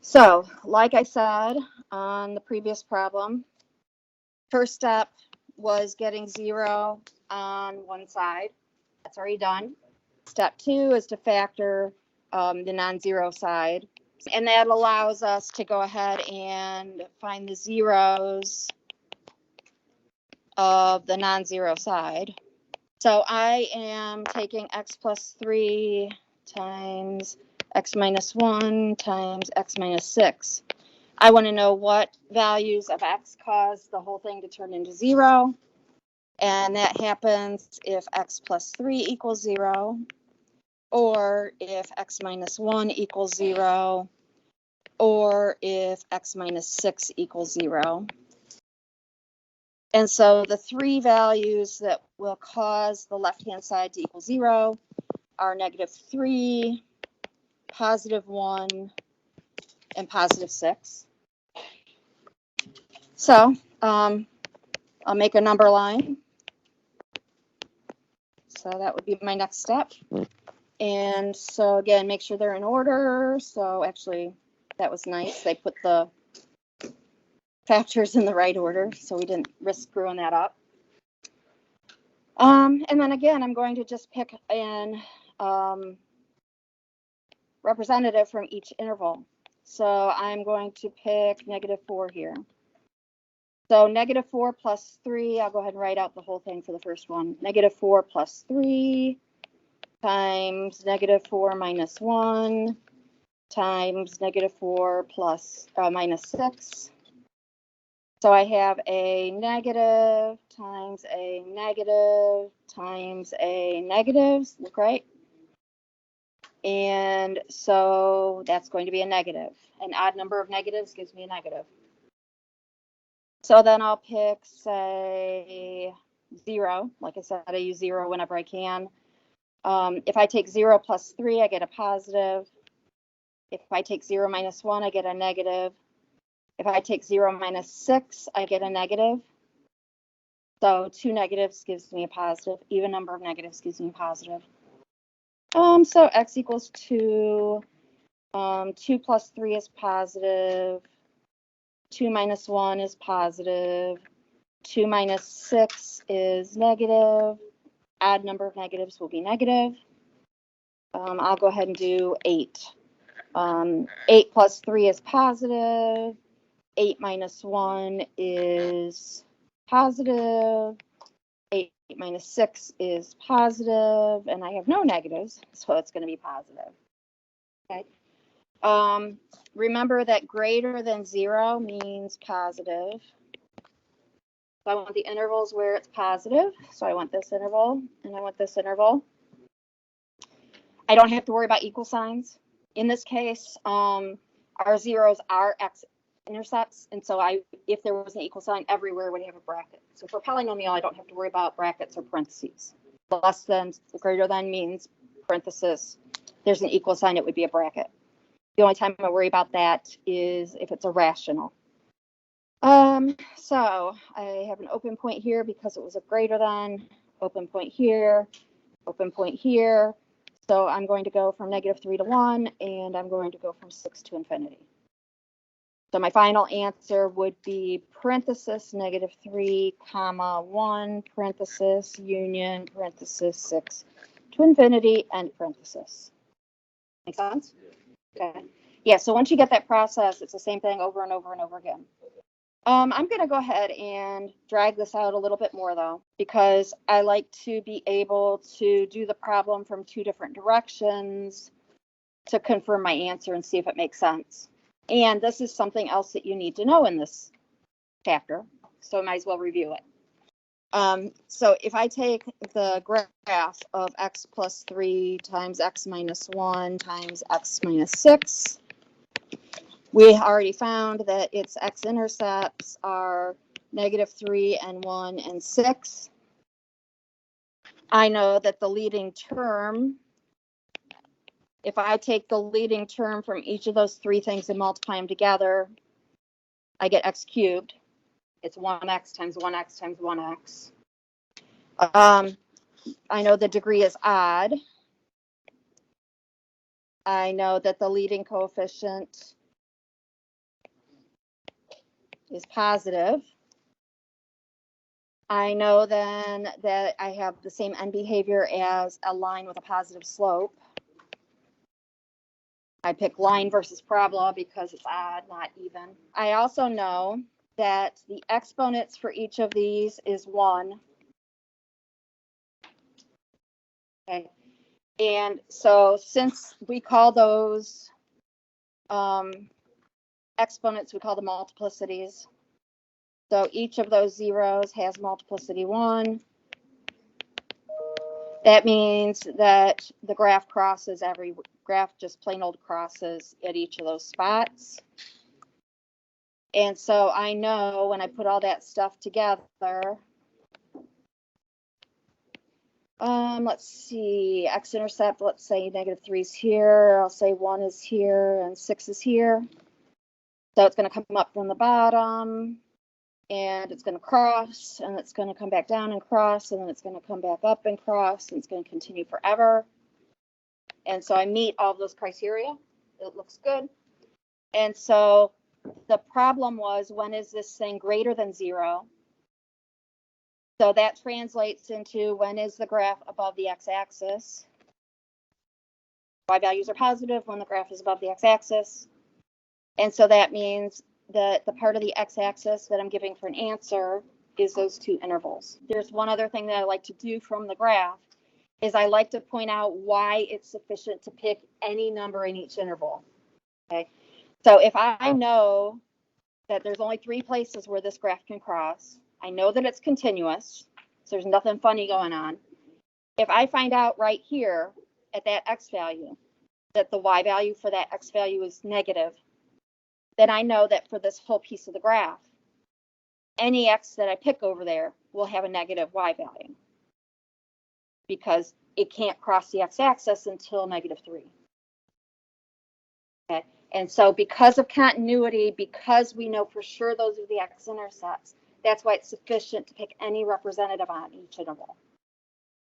So, like I said on the previous problem, first step was getting 0 on one side. That's already done. Step 2 is to factor the non-zero side. And that allows us to go ahead and find the zeros of the non-zero side. So I am taking x plus 3 times x minus 1 times x minus 6. I want to know what values of x cause the whole thing to turn into 0. And that happens if x plus 3 equals 0, or if x minus 1 equals 0, or if x minus 6 equals 0. And so the three values that will cause the left-hand side to equal 0 are -3, +1, and +6. So I'll make a number line. So that would be my next step. And so again, make sure they're in order. So actually, that was nice. They put the factors in the right order, so we didn't risk screwing that up. And then again, I'm going to just pick an representative from each interval. So I'm going to pick -4 here. So -4 plus 3, I'll go ahead and write out the whole thing for the first one. -4 plus 3 times -4 minus 1 times -4 plus minus 6. So I have a negative times a negative times a negative, look right? And so that's going to be a negative. An odd number of negatives gives me a negative. So then I'll pick, say, 0. Like I said, I use 0 whenever I can. If I take 0 plus 3, I get a positive. If I take 0 minus 1, I get a negative. If I take 0 minus 6, I get a negative. So 2 negatives gives me a positive. Even number of negatives gives me a positive. So x equals 2. 2 plus 3 is positive. 2 minus 1 is positive. 2 minus 6 is negative. Odd number of negatives will be negative. I'll go ahead and do 8. 8 plus 3 is positive. 8 minus 1 is positive. 8 minus 6 is positive, and I have no negatives, so it's going to be positive. Okay. Remember that greater than 0 means positive. So I want the intervals where it's positive. So I want this interval, and I want this interval. I don't have to worry about equal signs. In this case, our zeros are x-intercepts, and so if there was an equal sign, everywhere would have a bracket. So for polynomial, I don't have to worry about brackets or parentheses. Less than, greater than means parenthesis. There's an equal sign, it would be a bracket. The only time I worry about that is if it's a rational. So I have an open point here because it was a greater than, open point here, open point here. So I'm going to go from -3 to 1, and I'm going to go from 6 to infinity. So my final answer would be parenthesis -3, comma 1, parenthesis, union, parenthesis 6 to infinity, end parenthesis. Make sense? Okay. Yeah, so once you get that process, it's the same thing over and over and over again. I'm going to go ahead and drag this out a little bit more, though, because I like to be able to do the problem from 2 different directions to confirm my answer and see if it makes sense. And this is something else that you need to know in this chapter, so I might as well review it. So if I take the graph of x plus 3 times x minus 1 times x minus 6, we already found that its x-intercepts are -3 and 1 and 6. I know that the leading term, if I take the leading term from each of those 3 things and multiply them together, I get x cubed. It's 1x times 1x times 1x. I know the degree is odd. I know that the leading coefficient is positive, I know then that I have the same end behavior as a line with a positive slope. I pick line versus parabola because it's odd, not even. I also know that the exponents for each of these is 1. Okay. And so since we call those exponents, we call them multiplicities. So each of those zeros has multiplicity 1. That means that the graph crosses every graph, just plain old crosses at each of those spots. And so I know when I put all that stuff together, let's see, x-intercept, let's say -3 is here, I'll say 1 is here, and 6 is here. So it's going to come up from the bottom, and it's going to cross, and it's going to come back down and cross, and then it's going to come back up and cross, and it's going to continue forever. And so I meet all of those criteria. It looks good. And so the problem was, when is this thing greater than 0? So that translates into when is the graph above the x-axis. Y values are positive when the graph is above the x-axis. And so that means that the part of the x-axis that I'm giving for an answer is those 2 intervals. There's one other thing that I like to do from the graph, is I like to point out why it's sufficient to pick any number in each interval. Okay, so if I know that there's only 3 places where this graph can cross, I know that it's continuous, so there's nothing funny going on. If I find out right here at that x value that the y value for that x value is negative, then I know that for this whole piece of the graph, any x that I pick over there will have a negative y value, because it can't cross the x-axis until -3. Okay, and so because of continuity, because we know for sure those are the x-intercepts, that's why it's sufficient to pick any representative on each interval.